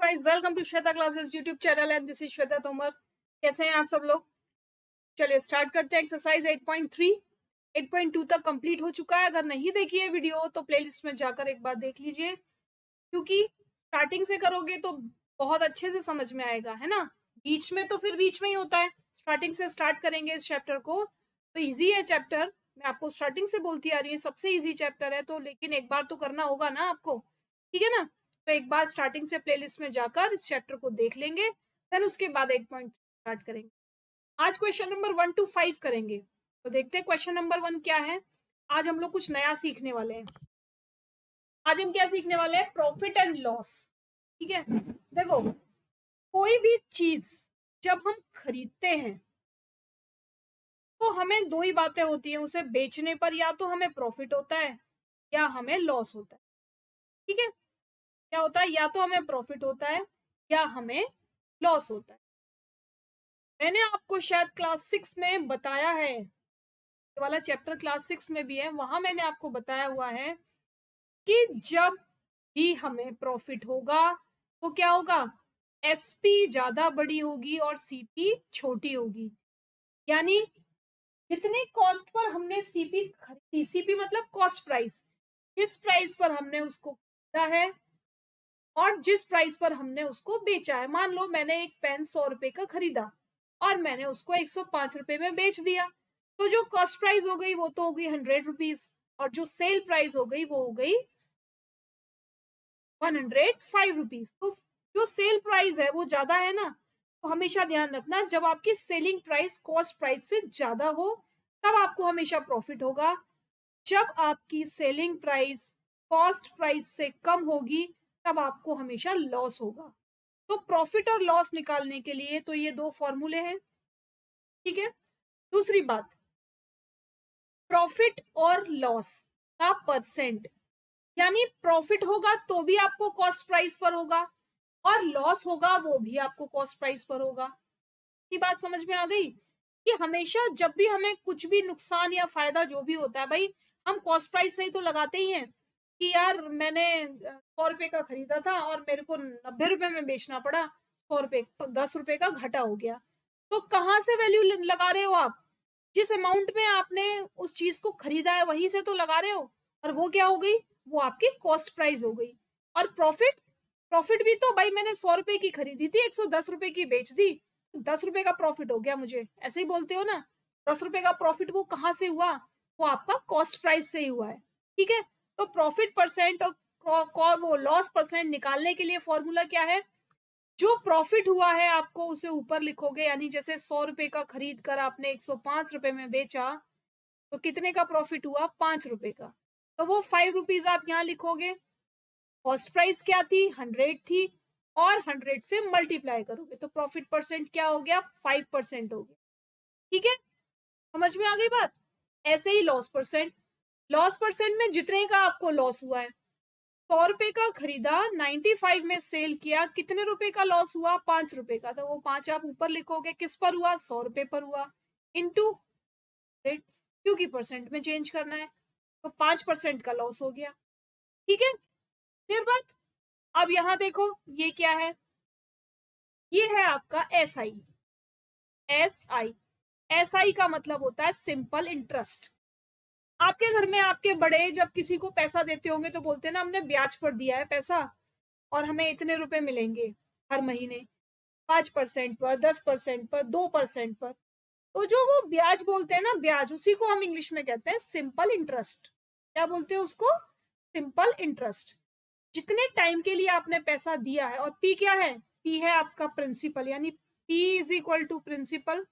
Guys, welcome to Shweta classes YouTube channel and this is Shweta Tomar. कैसे हैं आप सब लोग? चलिए स्टार्ट करते हैं। एक्सरसाइज 8.3 8.2 तक कंप्लीट हो चुका है। अगर नहीं देखी है वीडियो तो प्लेलिस्ट में जाकर एक बार देख लीजिए, क्योंकि स्टार्टिंग से करोगे तो बहुत अच्छे से समझ में आएगा, है ना। बीच में तो फिर बीच में ही होता है, स्टार्टिंग से स्टार्ट करेंगे इस चैप्टर को तो इजी है चैप्टर। मैं आपको स्टार्टिंग से बोलती आ रही हूँ सबसे इजी चैप्टर है, तो लेकिन एक बार तो करना होगा ना आपको, ठीक है ना। तो एक बार स्टार्टिंग से प्लेलिस्ट में जाकर इस चैप्टर को देख लेंगे, देन उसके बाद 8 पॉइंट स्टार्ट करेंगे। आज क्वेश्चन नंबर 1 to 5 करेंगे। तो देखते हैं क्वेश्चन नंबर 1 क्या है। आज हम लोग कुछ नया सीखने वाले हैं। आज हम क्या सीखने वाले हैं? Profit and loss. ठीक है, देखो कोई भी चीज जब हम खरीदते हैं तो हमें दो ही बातें होती हैं, उसे बेचने पर या तो हमें प्रॉफिट होता है या हमें लॉस होता है। ठीक है, क्या होता है? या तो हमें प्रॉफिट होता है या हमें लॉस होता है। मैंने आपको शायद क्लास 6 में बताया है, ये वाला चैप्टर क्लास 6 में भी है, वहां मैंने आपको बताया हुआ है कि जब भी हमें प्रॉफिट होगा तो क्या होगा? एसपी ज्यादा बड़ी होगी और सीपी छोटी होगी। यानी जितने कॉस्ट पर हमने सीपी खरीदी, सीपी मतलब कॉस्ट प्राइस, जिस प्राइस पर हमने उसको खरीदा है और जिस प्राइस पर हमने उसको बेचा है। मान लो मैंने एक पेन 100 रुपए का खरीदा और मैंने उसको 105 रुपए में बेच दिया, तो जो कॉस्ट प्राइस हो गई वो तो हो गई 100 रुपीज, और जो सेल प्राइस हो गई वो हो गई 105 रुपीज। तो जो सेल प्राइस है वो ज्यादा है ना, तो हमेशा ध्यान रखना जब आपकी सेलिंग प्राइस कॉस्ट प्राइस से ज्यादा हो तब आपको हमेशा प्रॉफिट होगा। जब आपकी सेलिंग प्राइस कॉस्ट प्राइस से कम होगी तब आपको हमेशा लॉस होगा। तो प्रॉफिट और लॉस निकालने के लिए तो ये दो फॉर्मूले हैं, ठीक है। दूसरी बात, प्रॉफिट और लॉस का परसेंट, यानी प्रॉफिट होगा तो भी आपको कॉस्ट प्राइस पर होगा और लॉस होगा वो भी आपको कॉस्ट प्राइस पर होगा। ये बात समझ में आ गई कि हमेशा जब भी हमें कुछ भी नुकसान या फायदा जो भी होता है, भाई हम कॉस्ट प्राइस से ही तो लगाते ही हैं कि यार मैंने 100 रुपए का खरीदा था और मेरे को 90 रुपए में बेचना पड़ा, 100 रुपए 10 रुपए का घाटा हो गया। तो कहाँ से वैल्यू लगा रहे हो आप? जिस अमाउंट में आपने उस चीज को खरीदा है वहीं से तो लगा रहे हो, और वो क्या हो गई? वो आपकी कॉस्ट प्राइस हो गई। और प्रॉफिट, प्रॉफिट भी तो भाई मैंने 100 रुपए की खरीदी थी, 110 रुपए की बेच दी, 10 रुपए का प्रॉफिट हो गया मुझे, ऐसे ही बोलते हो ना। 10 रुपए का प्रॉफिट वो कहाँ से हुआ? वो आपका कॉस्ट प्राइस से ही हुआ है, ठीक है। तो प्रॉफिट परसेंट और वो लॉस परसेंट निकालने के लिए फॉर्मूला क्या है? जो प्रॉफिट हुआ है आपको उसे ऊपर लिखोगे, यानी जैसे 100 रुपए का खरीद कर आपने 105 रुपए में बेचा तो कितने का प्रॉफिट हुआ? 5 रुपए का। तो वो 5 रुपीज आप यहाँ लिखोगे। कॉस्ट प्राइस क्या थी? 100 थी, और 100 से मल्टीप्लाई करोगे तो प्रॉफिट परसेंट क्या हो गया? 5% हो गया, ठीक है। समझ में आ गई बात? ऐसे ही लॉस परसेंट, लॉस परसेंट में जितने का आपको लॉस हुआ है, 100 रुपए का खरीदा, 95 में सेल किया, कितने रुपए का लॉस हुआ? 5 रुपए का। तो वो 5 आप ऊपर लिखोगे, किस पर हुआ? 100 रुपए पर हुआ, इंटू रेट, क्योंकि परसेंट में चेंज करना है, तो 5% का लॉस हो गया, ठीक है। क्लियर बात? अब यहाँ देखो ये क्या है? ये है आपका S I. S I, S I का मतलब होता है सिंपल इंटरेस्ट। आपके घर में आपके बड़े जब किसी को पैसा देते होंगे तो बोलते हैं ना, हमने ब्याज पर दिया है पैसा और हमें इतने रुपए मिलेंगे हर महीने, 5% पर, 10% पर, 2% पर। तो जो वो ब्याज बोलते हैं ना, ब्याज, उसी को हम इंग्लिश में कहते हैं सिंपल इंटरेस्ट। क्या बोलते हैं उसको? Simple interest. जितने टाइम के लिए आपने पैसा दिया है, और पी क्या है? पी है आपका प्रिंसिपल, यानी P is equal to principal.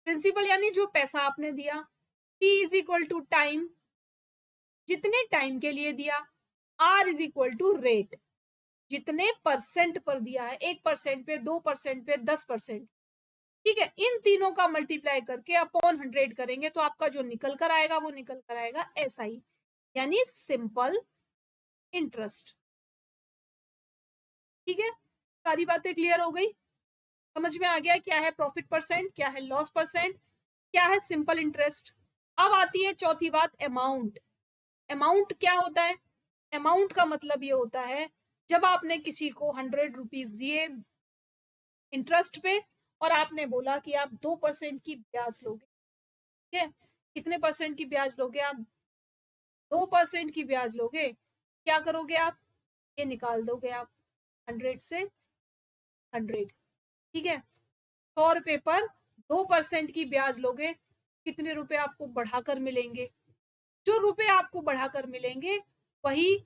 Principal यानी जो पैसा आपने दिया। T is equal to time, जितने टाइम के लिए दिया। R is equal to rate, जितने परसेंट पर दिया है, 1% पे, 2% पे, 10%, ठीक है। इन तीनों का मल्टीप्लाई करके अपॉन 100 करेंगे तो आपका जो निकल कर आएगा वो निकल कर आएगा एस आई, यानी सिंपल इंटरेस्ट, ठीक है। सारी बातें क्लियर हो गई? समझ में आ गया क्या है प्रॉफिट परसेंट, क्या है लॉस परसेंट, क्या है सिंपल इंटरेस्ट। अब आती है चौथी बात, अमाउंट। अमाउंट क्या होता है? अमाउंट का मतलब ये होता है जब आपने किसी को 100 रुपीज दिए इंटरेस्ट पे और आपने बोला कि आप 2% की ब्याज लोगे, ठीक है, कितने परसेंट की ब्याज लोगे आप? 2% की ब्याज लोगे। क्या करोगे आप? ये निकाल दोगे आप 100 से 100, ठीक है। 100 रुपए पर 2% की ब्याज लोगे, कितने रुपए आपको बढ़ाकर मिलेंगे? जो रुपए आपको बढ़ाकर मिलेंगे वही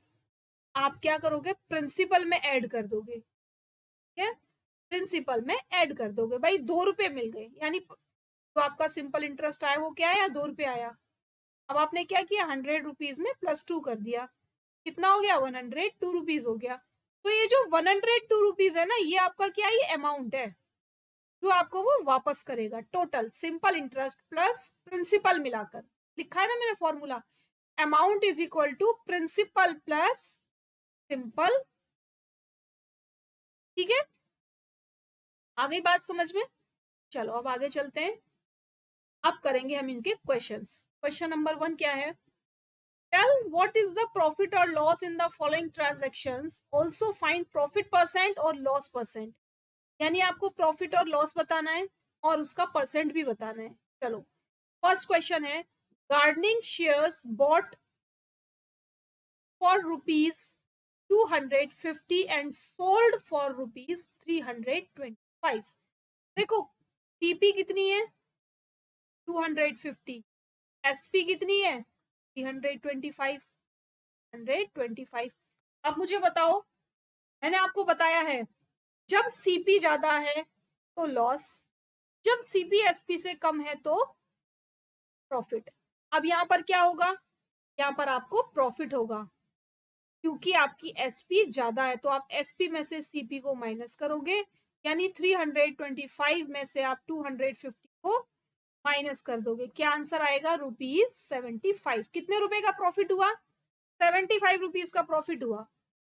आप क्या करोगे? प्रिंसिपल में ऐड कर दोगे, ठीक है, प्रिंसिपल में ऐड कर दोगे। भाई 2 रुपए मिल गए, यानी जो आपका सिंपल इंटरेस्ट आया वो क्या आया? 2 रुपए आया। अब आपने क्या किया? 100 रुपीज में +2 कर दिया, कितना हो गया? 102 रुपीज हो गया। तो ये जो 102 रुपीज है ना, ये आपका क्या? ये अमाउंट है जो आपको वो वापस करेगा। Total simple interest plus principal मिलाकर लिखा है ना मैंने formula, amount is equal to principal plus simple, ठीक है। आ गई बात समझ में? चलो अब आगे चलते हैं। अब करेंगे हम इनके क्वेश्चंस। क्वेश्चन नंबर 1 क्या है? Tell what is the profit or loss in the following transactions. Also find profit percent और loss percent. यानी आपको प्रॉफिट और लॉस बताना है और उसका परसेंट भी बताना है। चलो फर्स्ट क्वेश्चन है, gardening shares bot for ₹250 and sold for ₹325। देखो टीपी कितनी है? 250, एसपी कितनी है? 325, 125। अब मुझे बताओ, मैंने आपको बताया है जब सीपी ज्यादा है तो लॉस, जब सीपी एसपी से कम है तो प्रॉफिट। अब यहाँ पर क्या होगा? यहाँ पर आपको प्रॉफिट होगा क्योंकि आपकी एसपी ज्यादा है, तो आप एसपी में से सीपी को माइनस करोगे, यानी 325 में से आप 250 को माइनस कर दोगे। क्या आंसर आएगा? ₹75। कितने रुपए का प्रॉफिट हुआ? 75 रुपीज का प्रॉफिट हुआ।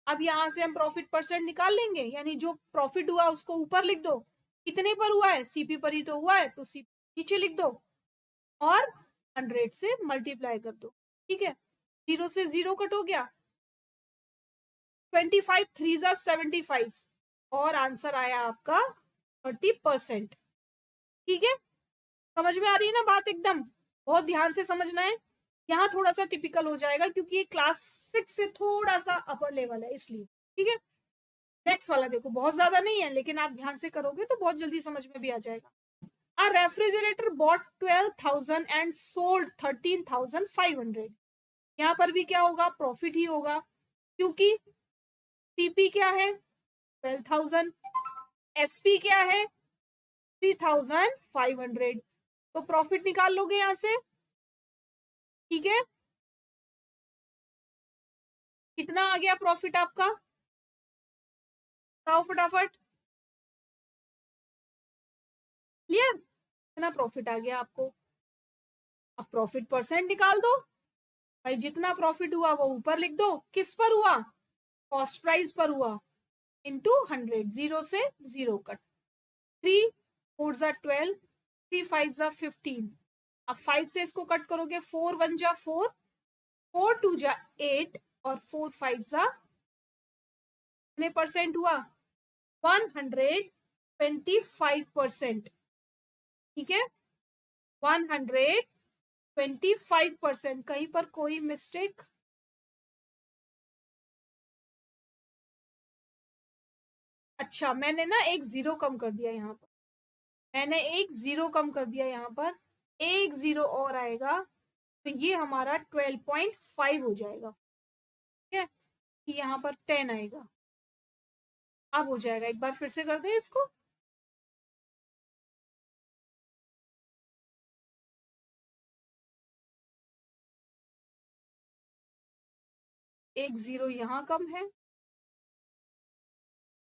अब यहाँ से हम प्रॉफिट परसेंट निकाल लेंगे, यानी जो प्रॉफिट हुआ उसको ऊपर लिख दो, कितने पर हुआ है? सीपी पर ही तो हुआ है, तो सीपी नीचे लिख दो और 100 से मल्टीप्लाई कर दो, ठीक है। 0 से 0 कट हो गया, 25 3 जा 75 और आंसर आया आपका 30%, ठीक है। समझ में आ रही है ना बात? एकदम बहुत ध्यान से समझना है। यहाँ थोड़ा सा टिपिकल हो जाएगा क्योंकि ये क्लास 6 से थोड़ा सा अपर लेवल है इसलिए, ठीक है। नेक्स्ट वाला देखो, बहुत ज्यादा नहीं है लेकिन आप ध्यान से करोगे तो बहुत जल्दी समझ में भी आ जाएगा। A refrigerator bought 12,000 and sold 13,500। यहाँ पर भी क्या होगा? प्रॉफिट ही होगा क्योंकि सीपी क्या है? 12,000, एसपी क्या है? 3,500, तो प्रॉफिट निकाल लोगे यहाँ से, ठीक है। कितना आ गया प्रॉफिट आपका? बताओ फटाफट, क्लियर? कितना प्रॉफिट आ गया आपको? अब प्रॉफिट परसेंट निकाल दो भाई, जितना प्रॉफिट हुआ वो ऊपर लिख दो। किस पर हुआ? कॉस्ट प्राइस पर हुआ, इंटू 100, 0 से 0 कट। 3 4 जा 12, 3 5 जा 15। अब 5 से इसको कट करोगे, 4 1 जा 4, 4 2 जा 8 और 4 5 जा कितने परसेंट हुआ? 125%, ठीक है। 125%। कहीं पर कोई मिस्टेक? अच्छा मैंने ना एक 0 कम कर दिया यहाँ पर, मैंने एक 0 कम कर दिया यहाँ पर, एक 0 और आएगा तो ये हमारा 12.5 हो जाएगा, ठीक है। कि यहाँ पर 10 आएगा, अब हो जाएगा। एक बार फिर से कर दें इसको, एक 0 यहाँ कम है।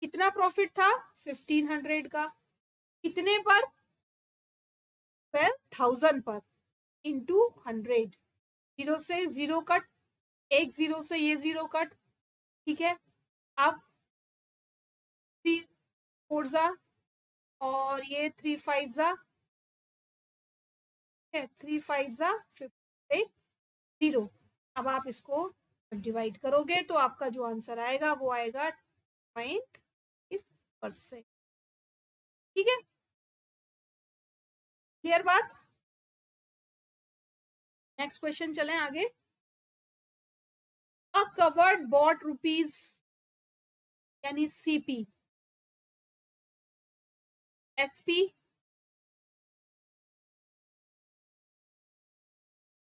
कितना प्रॉफिट था? 1500 का, कितने पर? 12,000 पर, इंटू 100। 0 से 0 कट, एक 0 से ये 0 कट, ठीक है। अब 3 4 जा और ये 3 5 जा, 3 5 जा 0। अब आप इसको डिवाइड करोगे तो आपका जो आंसर आएगा वो आएगा 0.20%। ठीक है, क्लियर बात। नेक्स्ट क्वेश्चन चलें आगे। अ कवर्ड बॉट रुपीज यानी सीपी, एसपी,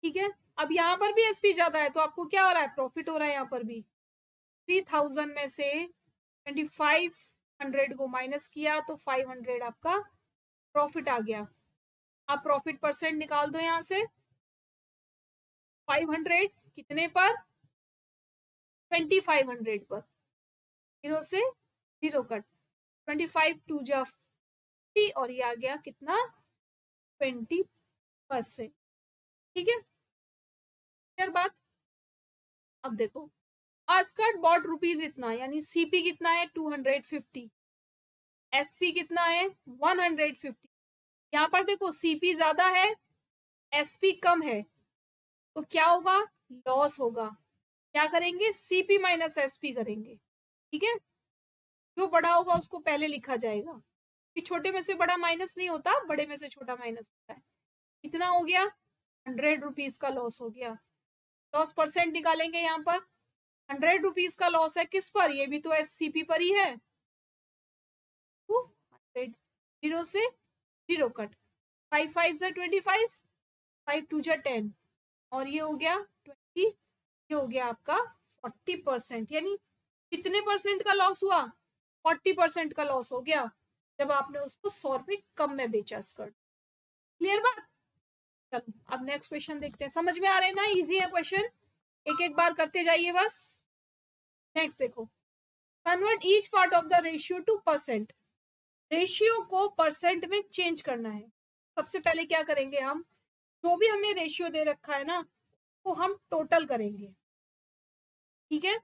ठीक है। अब यहाँ पर भी एसपी ज्यादा है तो आपको क्या हो रहा है, प्रॉफिट हो रहा है। यहाँ पर भी 3000 में से 2500 को माइनस किया तो 500 आपका प्रॉफिट आ गया। आप प्रॉफिट परसेंट निकाल दो यहाँ से। 500 कितने पर, 2500 पर, 0 से 0 कट, 25 टू जा 50 और ये आ गया कितना, 20%। ठीक है, क्लियर बात। अब देखो, अस्कट बॉट रुपीज इतना, यानी सीपी कितना है 250, एसपी कितना है 150। यहाँ पर देखो सीपी ज्यादा है, एसपी कम है, तो क्या होगा, लॉस होगा। क्या करेंगे, सीपी माइनस एसपी करेंगे। ठीक है, जो बड़ा होगा उसको पहले लिखा जाएगा कि छोटे में से बड़ा माइनस नहीं होता, बड़े में से छोटा माइनस होता है। कितना हो गया, 100 रुपीज का लॉस हो गया। लॉस परसेंट निकालेंगे यहाँ पर। 100 रुपीज का लॉस है किस पर, ये भी तो एससीपी पर ही है। 200, 0 से 0 कट, 5 5 से 25, 5 2 जा 10 और ये हो गया 20, ये हो गया आपका 40%। यानी कितने परसेंट का लॉस हुआ, 40% का लॉस हो गया जब आपने उसको 100 रुपए कम में बेचा स्कर्ट। क्लियर बात। चलो अब नेक्स्ट क्वेश्चन देखते हैं। समझ में आ रहे हैं ना, इजी है क्वेश्चन, एक एक बार करते जाइए बस। नेक्स्ट देखो, convert each part of the ratio two percent. Ratio को परसेंट में चेंज करना है। सबसे पहले क्या करेंगे, हम जो भी हमें रेशियो दे रखा है ना वो हम टोटल करेंगे। ठीक है,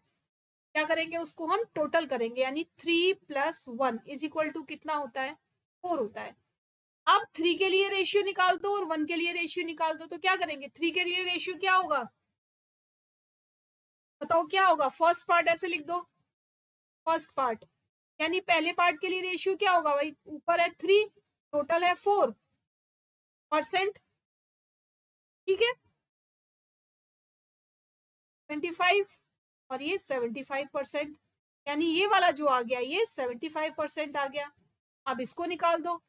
क्या करेंगे, उसको हम टोटल करेंगे, यानी 3 + 1 = कितना होता है, 4 होता है। अब 3 के लिए रेशियो निकाल दो और 1 के लिए रेशियो निकाल दो, तो क्या करेंगे, 3 के लिए रेशियो क्या होगा, बताओ क्या होगा। फर्स्ट पार्ट ऐसे लिख दो, फर्स्ट पार्ट, यानी पहले पार्ट के लिए रेशियो क्या होगा भाई, ऊपर है 3, टोटल है 4%। ठीक है, 25 और ये 75%, यानी ये वाला जो आ गया ये 75% आ गया। अब इसको निकाल दो,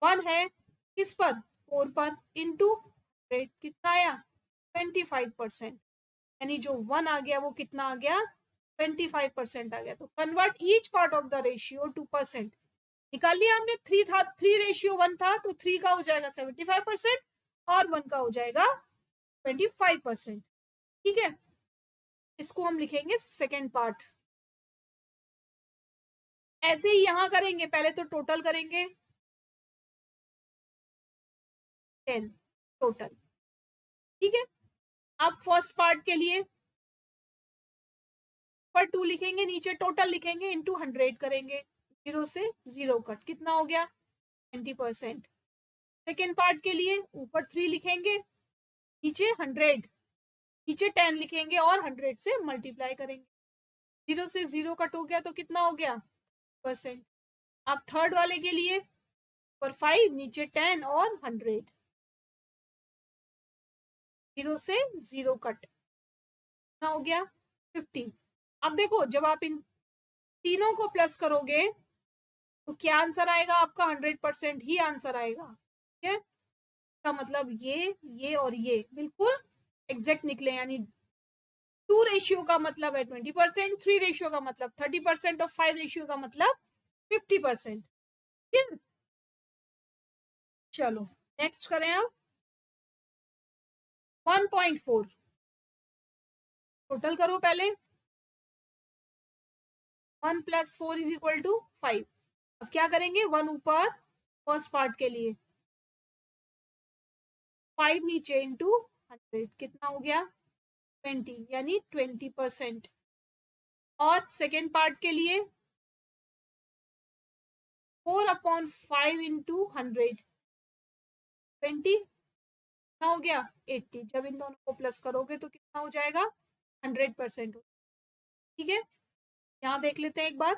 1 है किस पर, 4 पर, इंटू रेट कितना आया 25%, यानी जो 1 आ गया वो कितना आ गया 25% आ गया। तो convert each part of the ratio two percent. निकाल लिया हमने, 3 था, 3:1 था, तो 3 का हो जाएगा 75% और 1 का हो जाएगा 25%। ठीक है, इसको हम लिखेंगे सेकेंड पार्ट। ऐसे ही यहां करेंगे, पहले तो टोटल करेंगे 10 टोटल। ठीक है, अब फर्स्ट पार्ट के लिए पर 2 लिखेंगे, नीचे टोटल लिखेंगे, इंटू 100 करेंगे, 0 से 0 कट, कितना हो गया 20%। सेकेंड पार्ट के लिए ऊपर 3 लिखेंगे, नीचे 100, नीचे 10 लिखेंगे और 100 से मल्टीप्लाई करेंगे, 0 से 0 कट हो गया तो कितना हो गया %। अब थर्ड वाले के लिए ऊपर 5, नीचे 10 और 100, 0 से 0 कट, कितना हो गया 50। अब देखो जब आप इन तीनों को प्लस करोगे तो क्या आंसर आएगा आपका, 100% ही आंसर आएगा। ठीक है, इसका मतलब ये और ये बिल्कुल एग्जैक्ट निकले, यानी 2 रेशियो का मतलब है 20%, 3 रेशियो का मतलब 30% और 5 रेशियो का मतलब 50%। ठीक, चलो नेक्स्ट करें अब 1.4, टोटल करो पहले, 1 + 4 = 5। अब क्या करेंगे, 1 ऊपर फर्स्ट पार्ट के लिए, 5 नीचे इंटू 100, कितना हो गया 20, यानी 20%। और सेकेंड पार्ट के लिए 4/5 इंटू 100, 20, कितना हो गया 80। जब इन दोनों को प्लस करोगे तो कितना हो जाएगा 100%। ठीक है, यहाँ देख लेते हैं एक बार,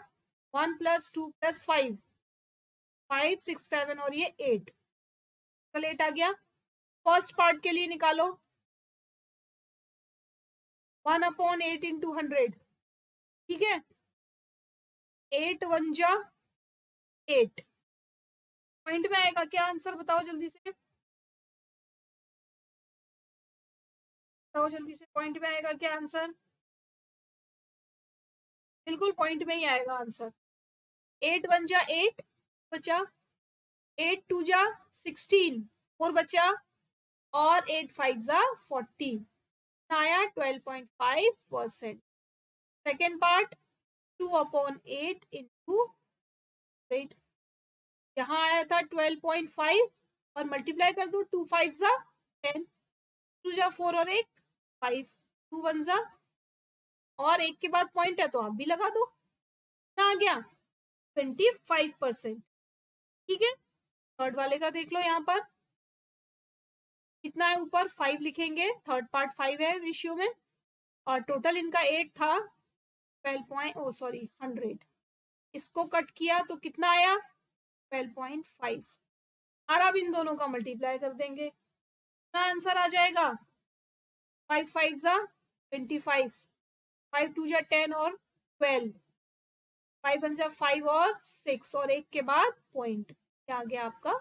1 + 2 + 5, 5 6 7 और ये 8, कल 8 आ गया। फर्स्ट पार्ट के लिए निकालो 1/8 × 100, ठीक है। 8 × 1 = 8, पॉइंट में आएगा क्या आंसर, बताओ जल्दी से, बताओ जल्दी से, पॉइंट में आएगा क्या आंसर? बिल्कुल पॉइंट में ही आएगा आंसर। 8 × 1 = 8 बचा, 8 × 2 = 16, 4 बचा, और 8 × 5 = 40, आया 12.5%। सेकेंड पार्ट 2/8 × 8, यहाँ आया था 12.5 और मल्टीप्लाई कर दो, 2 × 5 = 10, 2 × 4 और 1 5, 2 × 1 = और 1 के बाद पॉइंट है तो आप भी लगा दो, ना आ गया 25%, ठीक है। थर्ड वाले का देख लो, यहाँ पर कितना है, ऊपर 5 लिखेंगे, थर्ड पार्ट 5 है रेशियो में, और टोटल इनका 8 था, 100, इसको कट किया तो कितना आया 12.5, और अब इन दोनों का मल्टीप्लाई कर देंगे, कितना आंसर आ जाएगा, 5 × 5 = 25, 5 × 2 = 10 और 12, 5 × 1 = 5 और 6, और 1 के बाद पॉइंट, क्या आ गया आपका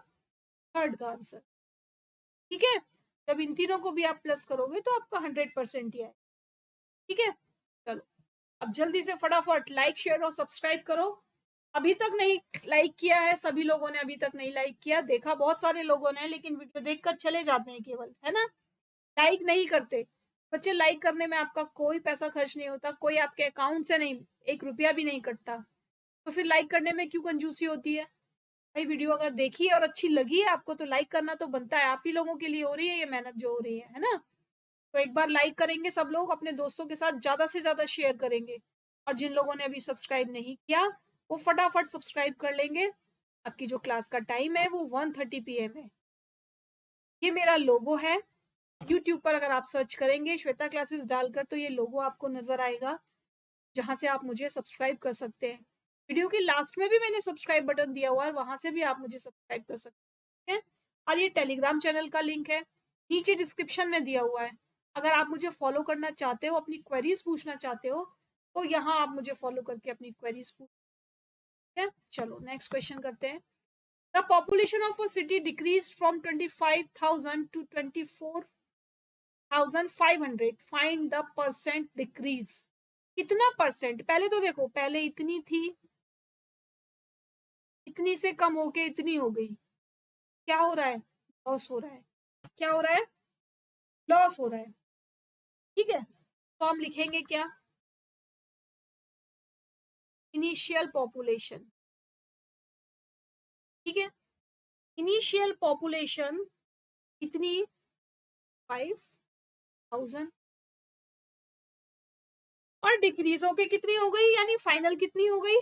थर्ड का आंसर, ठीक है। जब इन तीनों को भी आप प्लस करोगे तो आपका 100% ही आएगा, ठीक है। चलो अब जल्दी से फटाफट लाइक शेयर और सब्सक्राइब करो। अभी तक नहीं लाइक किया है, सभी लोगों ने अभी तक नहीं लाइक किया, देखा बहुत सारे लोगों ने, लेकिन वीडियो देखकर चले जाते हैं केवल, है ना, लाइक नहीं करते। बच्चे लाइक करने में आपका कोई पैसा खर्च नहीं होता, कोई आपके अकाउंट से नहीं, 1 रुपया भी नहीं कटता, तो फिर लाइक करने में क्यों कंजूसी होती है भाई। वीडियो अगर देखी और अच्छी लगी है आपको तो लाइक करना तो बनता है, आप ही लोगों के लिए हो रही है ये मेहनत जो हो रही है ना। तो एक बार लाइक करेंगे सब लोग, अपने दोस्तों के साथ ज्यादा से ज्यादा शेयर करेंगे, और जिन लोगों ने अभी सब्सक्राइब नहीं किया वो फटाफट सब्सक्राइब कर लेंगे। आपकी जो क्लास का टाइम है वो 1:30 PM है। ये मेरा लोगो है, यूट्यूब पर अगर आप सर्च करेंगे श्वेता क्लासेस डालकर तो ये लोगो आपको नजर आएगा, जहां से आप मुझे सब्सक्राइब कर सकते हैं। वीडियो के लास्ट में भी मैंने सब्सक्राइब बटन दिया हुआ है, वहां से भी आप मुझे सब्सक्राइब कर सकते हैं। और ये टेलीग्राम चैनल का लिंक है, नीचे डिस्क्रिप्शन में दिया हुआ है। अगर आप मुझे फॉलो करना चाहते हो, अपनी क्वेरीज पूछना चाहते हो, तो यहाँ आप मुझे फॉलो करके अपनी क्वेरीज पूछ सकते हैं। चलो नेक्स्ट क्वेश्चन करते हैं। The population of a city decrease from 25,000 to 24,500, find the percent decrease. कितना परसेंट, पहले तो देखो, पहले इतनी थी, इतनी से कम होके इतनी हो गई, क्या हो रहा है, लॉस हो रहा है, क्या हो रहा है, लॉस हो रहा है, ठीक है। तो हम लिखेंगे क्या, इनिशियल पॉपुलेशन, ठीक है। इनिशियल पॉपुलेशन कितनी, 5,000, और डिक्रीज होके कितनी हो गई, यानी फाइनल कितनी हो गई,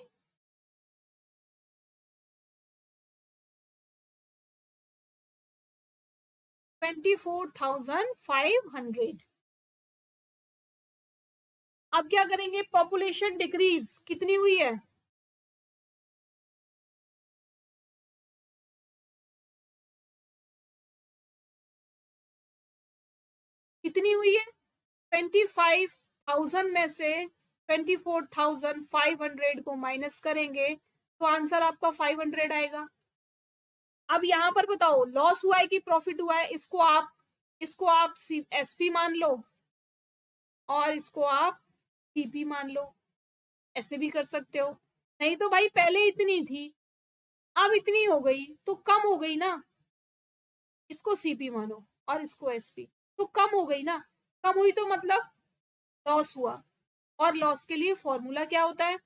24,500। अब क्या करेंगे, पॉपुलेशन डिक्रीज कितनी हुई है, कितनी हुई है, 25,000 में से 24,500 को माइनस करेंगे तो आंसर आपका 500 आएगा। अब यहाँ पर बताओ लॉस हुआ है कि प्रॉफिट हुआ है, इसको आप एसपी मान लो और इसको आप सीपी मान लो, ऐसे भी कर सकते हो। नहीं तो भाई पहले इतनी थी अब इतनी हो गई तो कम हो गई ना, इसको सीपी मानो और इसको एसपी, तो कम हो गई ना, कम हुई तो मतलब लॉस हुआ, और लॉस के लिए फॉर्मूला क्या होता है,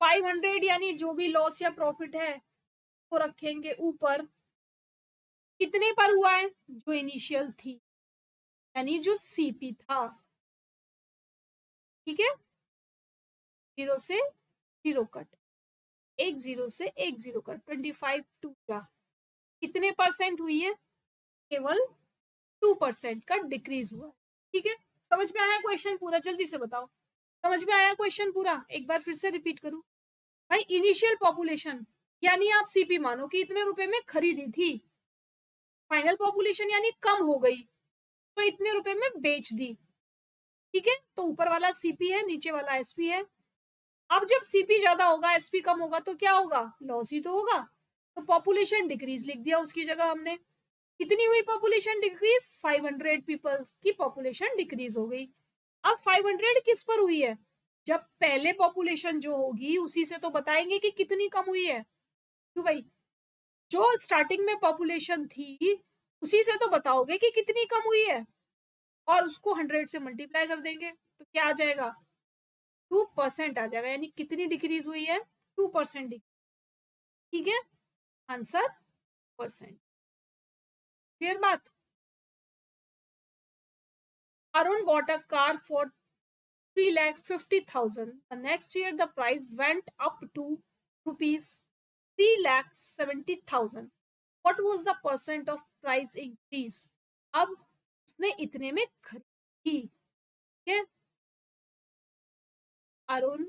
500, यानी जो भी लॉस या प्रॉफिट है वो रखेंगे ऊपर, कितने पर हुआ है, जो इनिशियल थी, यानी जो सीपी था, ठीक है। 0 से 0 कट, 10 से 10 कट, 25 2 का कितने परसेंट हुई है, केवल 2% का डिक्रीज हुआ है, ठीक है। समझ में आया क्वेश्चन पूरा, जल्दी से बताओ। समझ में आया क्वेश्चन पूरा? एक बार फिर से रिपीट करूं भाई। इनिशियल पॉपुलेशन यानी आप सीपी मानो कि इतने रुपए में खरीदी थी, फाइनल पॉपुलेशन यानी कम हो गई तो इतने रुपए में बेच दी, ठीक है। तो ऊपर वाला सीपी है, नीचे वाला एसपी है। अब जब सीपी ज्यादा होगा, एसपी कम होगा तो क्या होगा? लॉस ही तो होगा। तो पॉपुलेशन डिक्रीज लिख दिया उसकी जगह हमने। कितनी हुई पॉपुलेशन डिक्रीज? 500 पीपल्स की पॉपुलेशन डिक्रीज हो गई। अब 500 किस पर हुई है? जब पहले पॉपुलेशन जो होगी उसी से तो बताएंगे कि कितनी कम हुई है। क्यों भाई? जो स्टार्टिंग में पॉपुलेशन थी उसी से तो बताओगे कि कितनी कम हुई है, और उसको 100 से मल्टीप्लाई कर देंगे तो क्या आ जाएगा? 2% आ जाएगा, यानी कितनी डिक्रीज हुई है? 2%। ठीक है, आंसर परसेंट। क्लियर बात? Arun bought a car for 3,50,000. The next year the price went up to rupees 3,70,000. What was the percent of price increase? अब उसने इतने में खरीदी, ठीक है। अरुण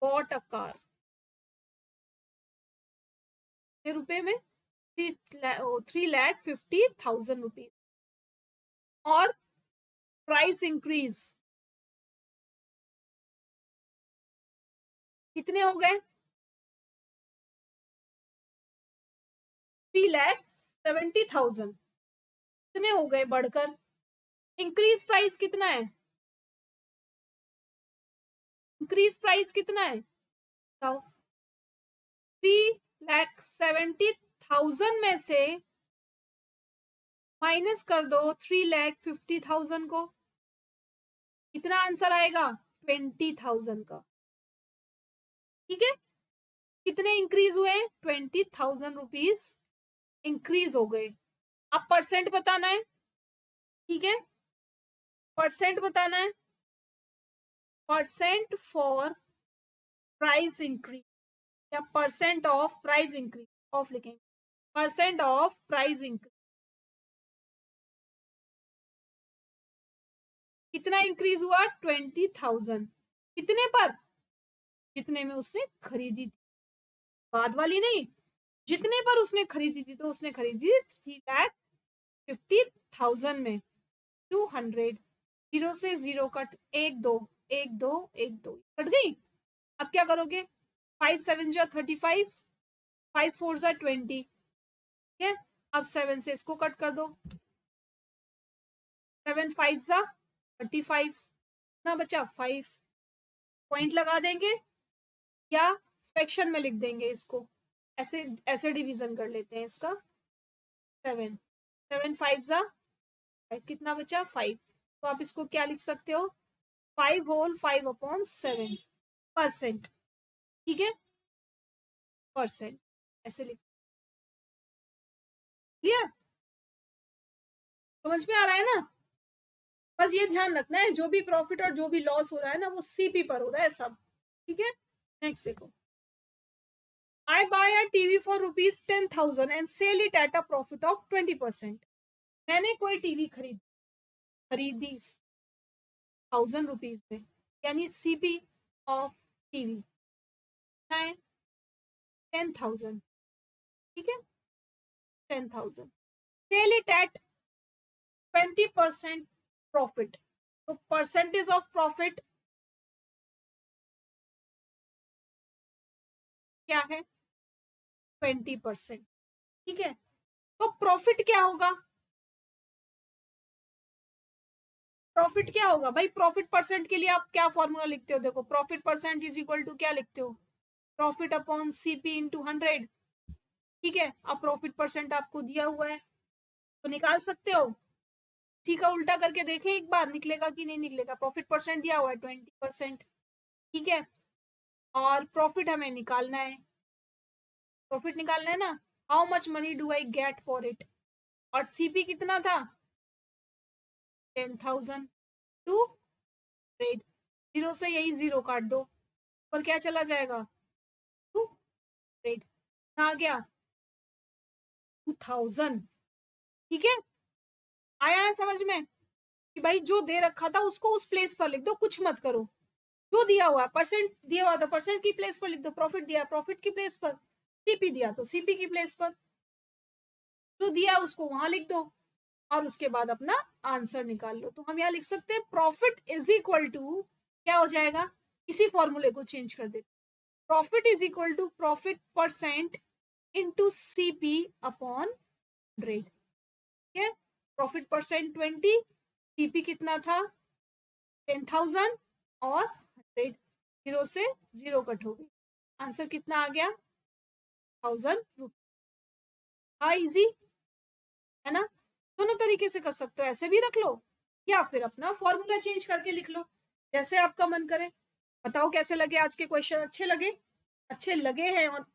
bought a car रुपए में 3,50,000 रुपीज, और प्राइस इंक्रीज कितने हो गए? 3,70,000 कितने हो गए बढ़कर? इंक्रीज प्राइस कितना है? इंक्रीज प्राइस कितना है बताओ? 3,70,000 में से माइनस कर दो 3,50,000 को, कितना आंसर आएगा? 20,000 का। ठीक है, कितने इंक्रीज हुए? 20,000 रुपीज इंक्रीज हो गए। अब परसेंट बताना है, ठीक है, परसेंट बताना है। परसेंट फॉर प्राइस इंक्रीज या percent of price increase, of लिखेंगे, परसेंट ऑफ प्राइस इंक्रीज। कितना इंक्रीज हुआ? 20,000। कितने पर? जितने में उसने खरीदी थी, बाद वाली नहीं, जितने पर उसने खरीदी थी। तो उसने खरीदी 3,50,000 में 200, जीरो से जीरो कट, एक दो, एक दो, एक दो कट गई। अब क्या करोगे? 5 7 जा 35, 5 4 जा 20, ठीक है। अब 7 से इसको कट कर दो, 7 5 जा 35, ना बचा 5। पॉइंट लगा देंगे या फ्रैक्शन में लिख देंगे इसको, ऐसे ऐसे डिवीजन कर लेते हैं इसका। 7 7 5 जा 5, कितना बचा? 5। तो आप इसको क्या लिख सकते हो? 5 होल 5/7 परसेंट, ठीक है, परसेंट ऐसे लिख। क्लियर? समझ में आ रहा है ना? बस ये ध्यान रखना है, जो भी प्रॉफिट और जो भी लॉस हो रहा है ना, वो सीपी पर हो रहा है सब, ठीक है। नेक्स्ट देखो, I buy a TV for rupees 10,000 and sell it at a profit of 20%. मैंने कोई टीवी खरीदी 1,000 रुपीज में, यानी सीपी ऑफ टीवी 10,000, ठीक है, 10,000, सेल इट एट 20% प्रॉफिट। तो परसेंटेज ऑफ प्रॉफिट क्या है? 20%, ठीक है। तो प्रॉफिट क्या होगा? प्रॉफिट क्या होगा भाई? प्रॉफिट परसेंट के लिए आप क्या फॉर्मूला लिखते हो? देखो, profit percent is equal to क्या लिखते हो? प्रॉफिट अपॉन सीपी इंटू 100, ठीक है। अब प्रॉफिट परसेंट आपको दिया हुआ है तो निकाल सकते हो। इसी का उल्टा करके देखें एक बार, निकलेगा कि नहीं निकलेगा। प्रॉफिट परसेंट दिया हुआ है 20%, ठीक है, और प्रॉफिट हमें निकालना है। प्रॉफिट निकालना है ना, how much money do I get for it, और सीपी कितना था? 10,000 टू ट्रेड, जीरो से यही जीरो काट दो, पर क्या चला जाएगा? टू ट्रेड, आ गया 2,000, ठीक है। आया है समझ में? कि भाई जो दे रखा था उसको उस प्लेस पर लिख दो, कुछ मत करो। जो दिया हुआ परसेंट दिया हुआ तो परसेंट की प्लेस पर लिख दो, प्रॉफिट दिया प्रॉफिट की प्लेस पर, सीपी दिया तो सीपी की प्लेस पर, जो दिया उसको वहां लिख दो और उसके बाद अपना आंसर निकाल लो। तो हम यहाँ लिख सकते हैं प्रॉफिट इज इक्वल टू, क्या हो जाएगा, इसी फॉर्मूले को चेंज कर देते, profit is equal to profit percent into CP upon 100। ठीक है, प्रॉफिट परसेंट 20, सीपी कितना था 10,000 और 100, जीरो से जीरो कट हो गई, आंसर कितना आ गया 1000 रुपीज। हाँ इजी है ना। दोनों तरीके से कर सकते हो, ऐसे भी रख लो या फिर अपना फॉर्मूला चेंज करके लिख लो, जैसे आपका मन करे। बताओ कैसे लगे आज के क्वेश्चन, अच्छे लगे? अच्छे लगे हैं और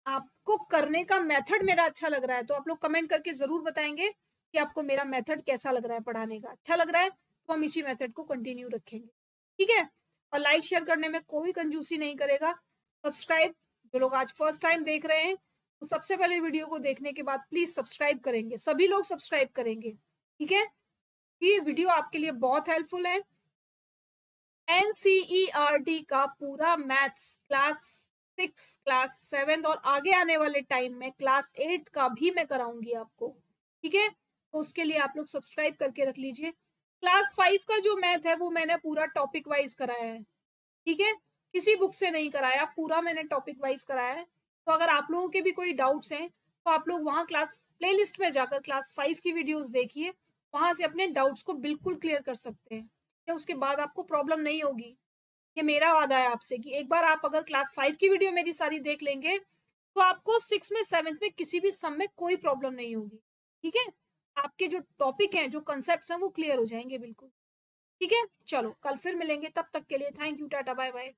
आपको करने का मेथड मेरा अच्छा लग रहा है तो आप लोग कमेंट करके जरूर बताएंगे कि आपको मेरा मेथड कैसा लग रहा है पढ़ाने का। अच्छा लग रहा है तो हम इसी मेथड को कंटिन्यू रखेंगे, ठीक है। और लाइक शेयर करने में कोई कंजूसी नहीं करेगा। सब्सक्राइब, जो लोग आज फर्स्ट टाइम देख रहे हैं तो सबसे पहले वीडियो को देखने के बाद प्लीज सब्सक्राइब करेंगे, सभी लोग सब्सक्राइब करेंगे, ठीक है। ये वीडियो आपके लिए बहुत हेल्पफुल है। एनसीईआरटी का पूरा मैथ्स क्लास 6, क्लास 7 और आगे आने वाले टाइम में क्लास 8 का भी मैं कराऊंगी आपको, ठीक है। तो उसके लिए आप लोग सब्सक्राइब करके रख लीजिए। क्लास 5 का जो मैथ है वो मैंने पूरा टॉपिक वाइज कराया है, ठीक है, किसी बुक से नहीं कराया, पूरा मैंने टॉपिक वाइज कराया है। तो अगर आप लोगों के भी कोई डाउट्स हैं तो आप लोग वहाँ क्लास प्लेलिस्ट में जाकर क्लास 5 की वीडियोस देखिए, वहां से अपने डाउट्स को बिल्कुल क्लियर कर सकते हैं, या उसके बाद आपको प्रॉब्लम नहीं होगी। ये मेरा वादा है आपसे कि एक बार आप अगर क्लास 5 की वीडियो मेरी सारी देख लेंगे तो आपको 6 में 7 में किसी भी सम में कोई प्रॉब्लम नहीं होगी, ठीक है। आपके जो टॉपिक हैं, जो कंसेप्ट हैं वो क्लियर हो जाएंगे बिल्कुल, ठीक है। चलो कल फिर मिलेंगे, तब तक के लिए thank you, tata bye bye.